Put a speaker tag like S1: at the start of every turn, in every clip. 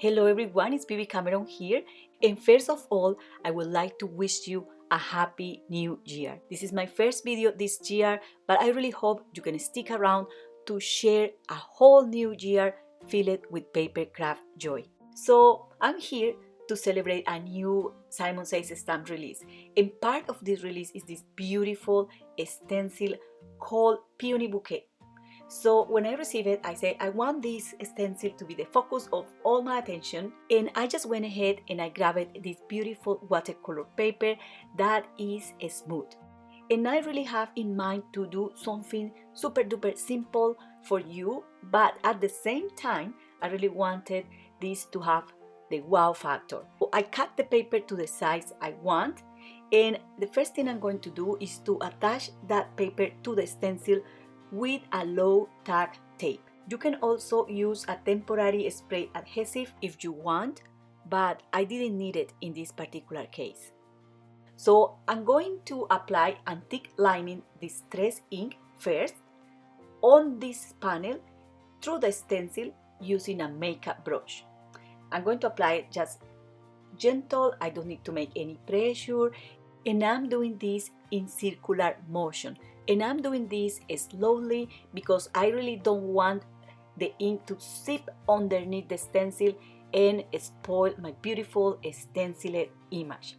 S1: Hello everyone, it's Bibi Cameron here, and first of all, I would like to wish you a happy new year. This is my first video this year, but I really hope you can stick around to share a whole new year filled with paper craft joy. So I'm here to celebrate a new Simon Says stamp release, and part of this release is this beautiful stencil called Peony Bouquet. So when I receive it, I say I want this stencil to be the focus of all my attention, and I just went ahead and I grabbed this beautiful watercolor paper that is smooth. And I really have in mind to do something super duper simple for you, but at the same time I really wanted this to have the wow factor. So I cut the paper to the size I want, and the first thing I'm going to do is to attach that paper to the stencil with a low tack tape. You can also use a temporary spray adhesive if you want, but I didn't need it in this particular case. So I'm going to apply antique lining distress ink first on this panel through the stencil using a makeup brush. I'm going to apply it just gentle, I don't need to make any pressure, and I'm doing this in circular motion. And I'm doing this slowly because I really don't want the ink to seep underneath the stencil and spoil my beautiful stenciled image.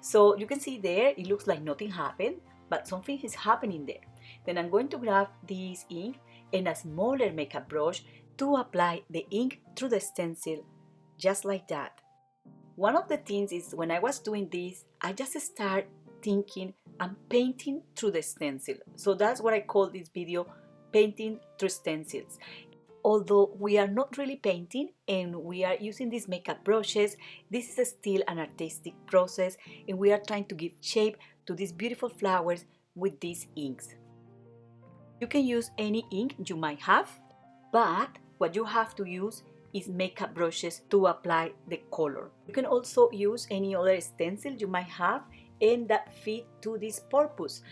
S1: So you can see there, it looks like nothing happened, but something is happening there. Then I'm going to grab this ink and a smaller makeup brush to apply the ink through the stencil, just like that. One of the things is when I was doing this, I just start thinking I'm painting through the stencil. So that's what I call this video, painting through stencils. Although we are not really painting and we are using these makeup brushes, this is still an artistic process and we are trying to give shape to these beautiful flowers with these inks. You can use any ink you might have, but what you have to use is makeup brushes to apply the color. You can also use any other stencil you might have and that fit to this purpose.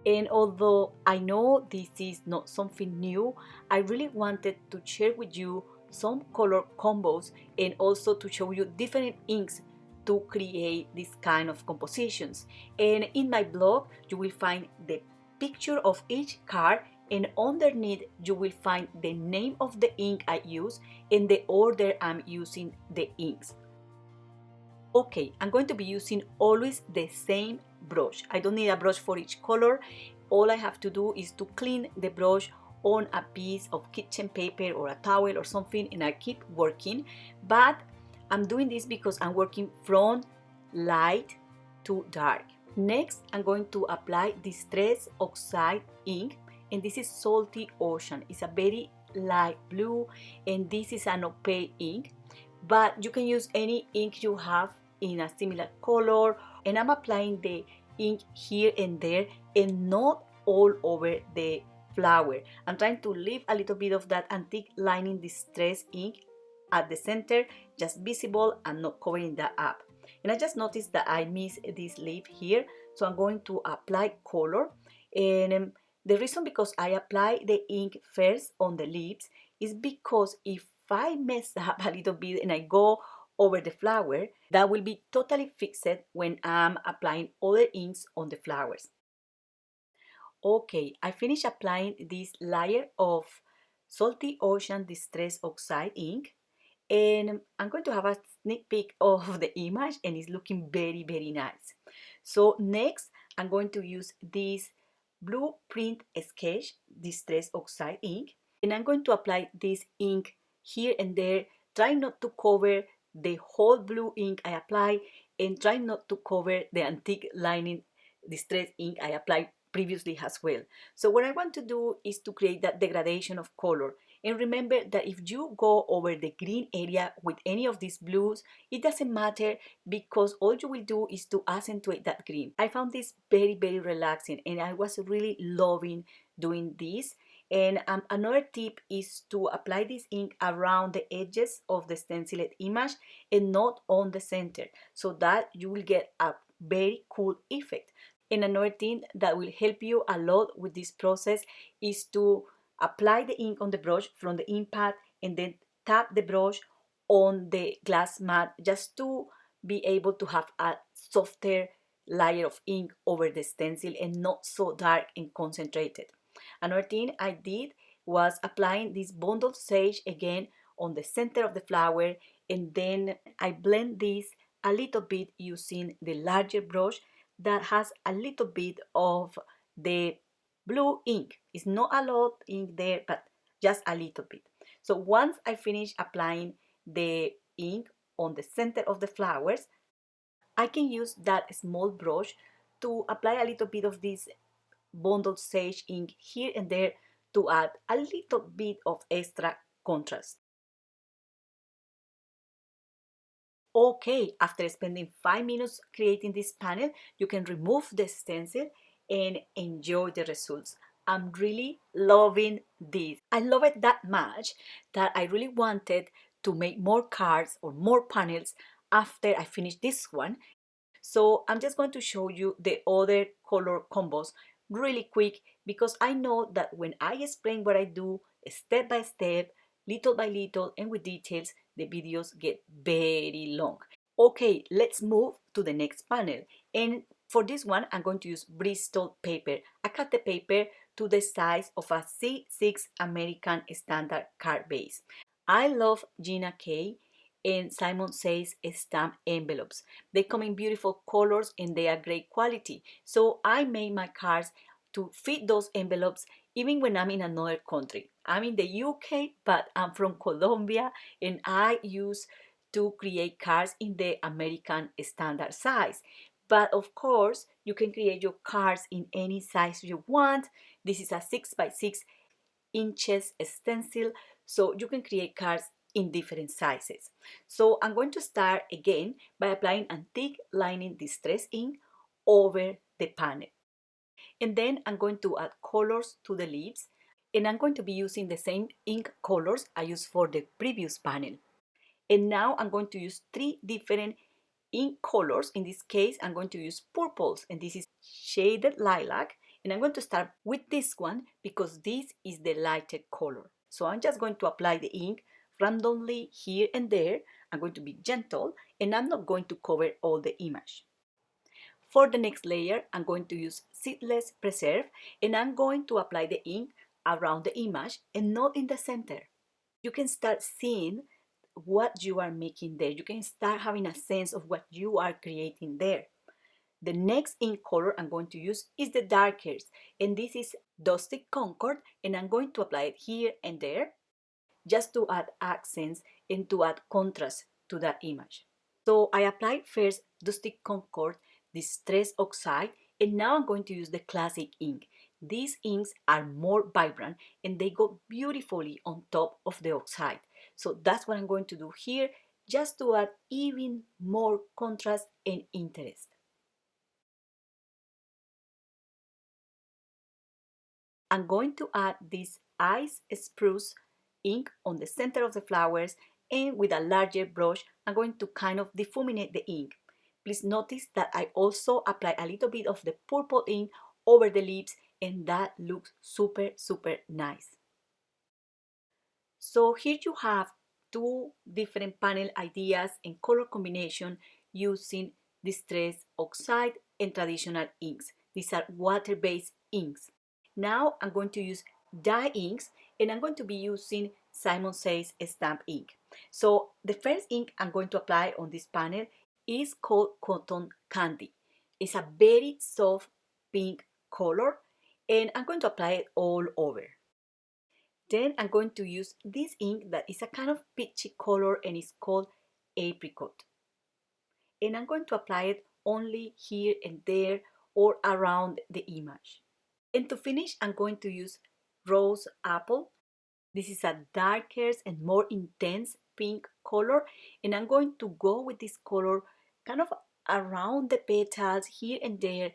S1: And although I know this is not something new, I really wanted to share with you some color combos and also to show you different inks to create this kind of compositions. And in my blog you will find the picture of each card, and underneath you will find the name of the ink I use and the order I'm using the inks. Okay, I'm going to be using always the same brush. I don't need a brush for each color. All I have to do is to clean the brush on a piece of kitchen paper or a towel or something, and I keep working. But I'm doing this because I'm working from light to dark. Next, I'm going to apply Distress Oxide ink, and this is Salty Ocean. It's a very light blue, and this is an opaque ink, but you can use any ink you have in a similar color. And I'm applying the ink here and there and not all over the flower. I'm trying to leave a little bit of that antique lining distress ink at the center, just visible and not covering that up. And I just noticed that I missed this leaf here, so I'm going to apply color. And the reason because I apply the ink first on the leaves is because if I mess up a little bit and I go over the flower, that will be totally fixed when I'm applying other inks on the flowers. Okay, I finished applying this layer of Salty Ocean Distress Oxide ink, and I'm going to have a sneak peek of the image, and it's looking very, very nice. So next, I'm going to use this Blueprint Sketch Distress Oxide ink, and I'm going to apply this ink here and there, try not to cover the whole blue ink I apply, and try not to cover the antique lining distress ink I applied previously as well. So what I want to do is to create that degradation of color. And remember that if you go over the green area with any of these blues, it doesn't matter because all you will do is to accentuate that green. I found this very, very relaxing and I was really loving doing this. And another tip is to apply this ink around the edges of the stenciled image and not on the center, so that you will get a very cool effect. And another thing that will help you a lot with this process is to apply the ink on the brush from the ink pad and then tap the brush on the glass mat just to be able to have a softer layer of ink over the stencil and not so dark and concentrated. Another thing I did was applying this bundled sage again on the center of the flower, and then I blend this a little bit using the larger brush that has a little bit of the blue ink. It's not a lot ink there, but just a little bit. So once I finish applying the ink on the center of the flowers, I can use that small brush to apply a little bit of this bundled sage ink here and there to add a little bit of extra contrast. Okay, after spending 5 minutes creating this panel, you can remove the stencil and enjoy the results. I'm really loving this. I love it that much that I really wanted to make more cards or more panels after I finish this one. So I'm just going to show you the other color combos really quick, because I know that when I explain what I do step by step, little by little, and with details, the videos get very long. Okay, let's move to the next panel. And for this one, I'm going to use Bristol paper. I cut the paper to the size of a C6 American Standard card base. I love Gina K and Simon Says stamp envelopes. They come in beautiful colors and they are great quality. So I made my cards to fit those envelopes even when I'm in another country. I'm in the UK, but I'm from Colombia, and I use to create cards in the American standard size. But of course, you can create your cards in any size you want. This is a 6 by 6 inches stencil, so you can create cards in different sizes. So I'm going to start again by applying antique lining distress ink over the panel. And then I'm going to add colors to the leaves, and I'm going to be using the same ink colors I used for the previous panel. And now I'm going to use 3 different ink colors. In this case, I'm going to use purples, and this is shaded lilac. And I'm going to start with this one because this is the lighter color. So I'm just going to apply the ink randomly here and there. I'm going to be gentle, and I'm not going to cover all the image. For the next layer, I'm going to use Seedless Preserve, and I'm going to apply the ink around the image and not in the center. You can start seeing what you are making there. You can start having a sense of what you are creating there. The next ink color I'm going to use is the darkest, and this is Dusty Concord, and I'm going to apply it here and there just to add accents and to add contrast to that image. So I applied first Dusty Concord Distress Oxide, and now I'm going to use the classic ink. These inks are more vibrant and they go beautifully on top of the oxide. So that's what I'm going to do here, just to add even more contrast and interest. I'm going to add this ice spruce ink on the center of the flowers, and with a larger brush I'm going to kind of difuminate the ink. Please notice that I also apply a little bit of the purple ink over the leaves, and that looks super nice. So here you have 2 different panel ideas and color combination using Distress Oxide and traditional inks. These are water-based inks. Now I'm going to use dye inks, and I'm going to be using Simon Says stamp ink. So the first ink I'm going to apply on this panel is called Cotton Candy. It's a very soft pink color, and I'm going to apply it all over. Then I'm going to use this ink that is a kind of peachy color and it's called Apricot. And I'm going to apply it only here and there or around the image. And to finish, I'm going to use Rose Apple. This is a darker and more intense pink color, and I'm going to go with this color kind of around the petals here and there.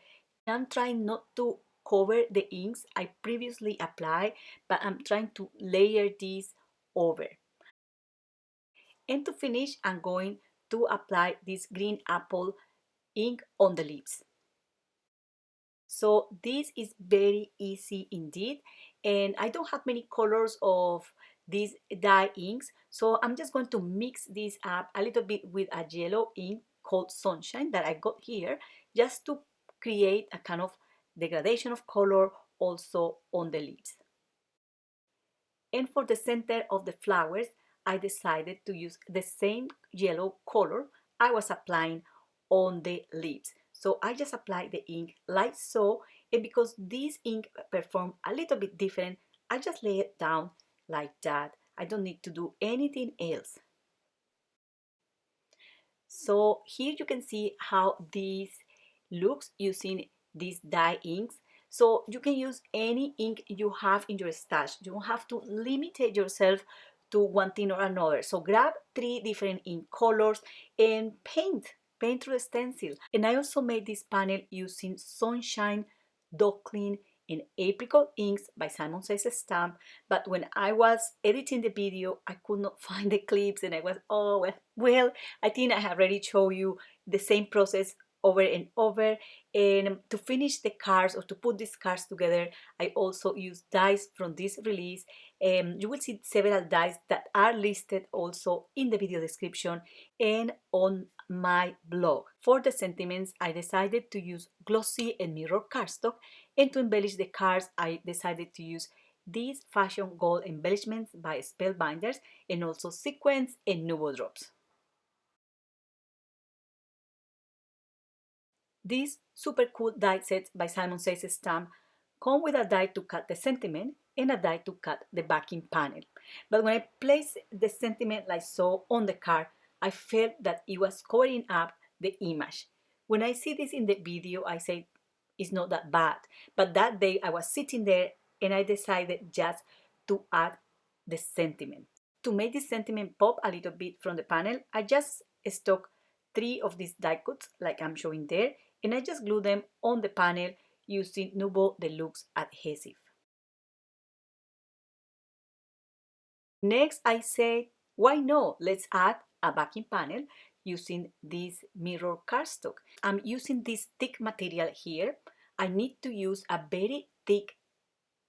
S1: I'm trying not to cover the inks I previously applied, but I'm trying to layer these over. And to finish, I'm going to apply this green apple ink on the lips. So this is very easy indeed, and I don't have many colors of these dye inks. So I'm just going to mix this up a little bit with a yellow ink called Sunshine that I got here, just to create a kind of degradation of color also on the leaves. And for the center of the flowers, I decided to use the same yellow color I was applying on the leaves. So I just applied the ink like so, and because this ink performed a little bit different, I just lay it down like that. I don't need to do anything else. So here you can see how this looks using these dye inks. So you can use any ink you have in your stash. You don't have to limit yourself to one thing or another. So grab 3 different ink colors and paint through the stencil. And I also made this panel using Sunshine, Dog Clean, and Apricot inks by Simon Says Stamp. But when I was editing the video, I could not find the clips, and I was, oh well, I think I have already shown you the same process over and over. And to finish the cards, or to put these cards together, I also use dies from this release. You will see several dies that are listed also in the video description and on my blog. For the sentiments, I decided to use glossy and mirror cardstock, and to embellish the cards, I decided to use these fashion gold embellishments by Spellbinders, and also sequins and NUVO drops. These super cool die sets by Simon Says Stamp come with a die to cut the sentiment and a die to cut the backing panel. But when I placed the sentiment like so on the card, I felt that it was covering up the image. When I see this in the video, I say it's not that bad. But that day I was sitting there and I decided just to add the sentiment. To make this sentiment pop a little bit from the panel, I just stuck 3 of these die cuts like I'm showing there, and I just glue them on the panel using NUVO Deluxe adhesive. Next, I said, why not? Let's add a backing panel using this mirror cardstock. I'm using this thick material here. I need to use a very thick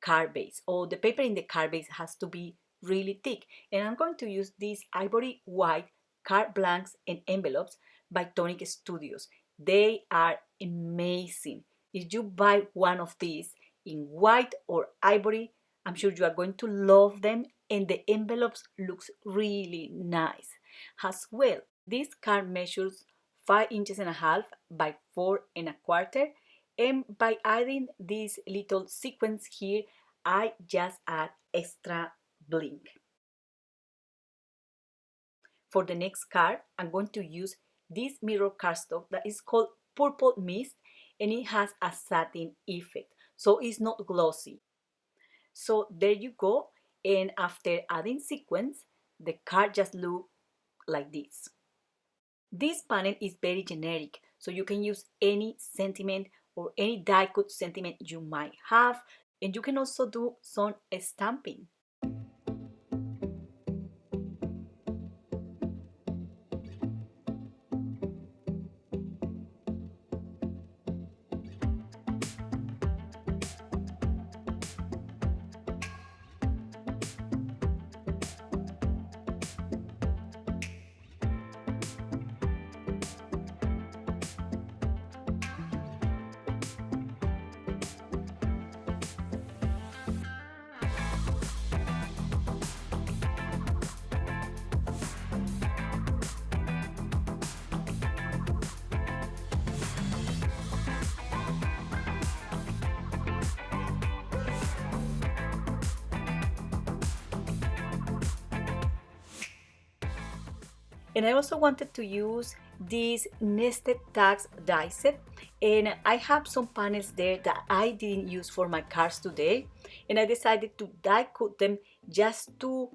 S1: card base, or the paper in the card base has to be really thick. And I'm going to use these ivory white card blanks and envelopes by Tonic Studios. They are amazing. If you buy one of these in white or ivory, I'm sure you are going to love them, and the envelopes looks really nice. As well, this card measures 5.5 inches by 4.25, and by adding these little sequins here, I just add extra bling. For the next card, I'm going to use this mirror cardstock that is called Purple Mist, and it has a satin effect, so it's not glossy. So there you go, and after adding sequins, the card just looks like this. This panel is very generic, so you can use any sentiment or any die cut sentiment you might have, and you can also do some stamping. And I also wanted to use this nested tags die set, and I have some panels there that I didn't use for my cards today, and I decided to die cut them just to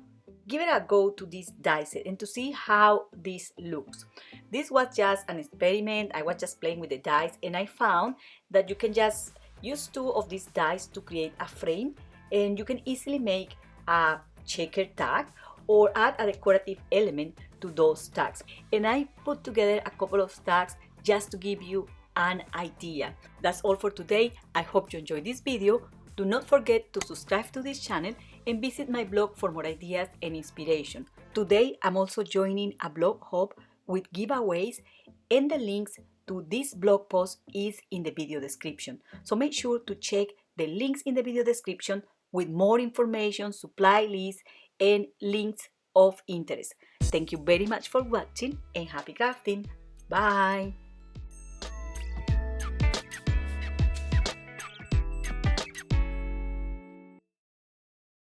S1: give it a go to this die set and to see how this looks. This was just an experiment. I was just playing with the dies, and I found that you can just use 2 of these dies to create a frame, and you can easily make a checker tag or add a decorative element to those tags. And I put together a couple of tags just to give you an idea. That's all for today. I hope you enjoyed this video. Do not forget to subscribe to this channel and visit my blog for more ideas and inspiration. Today I'm also joining a blog hub with giveaways, and the links to this blog post is in the video description. So make sure to check the links in the video description with more information, supply lists, and links of interest. Thank you very much for watching and happy crafting. Bye!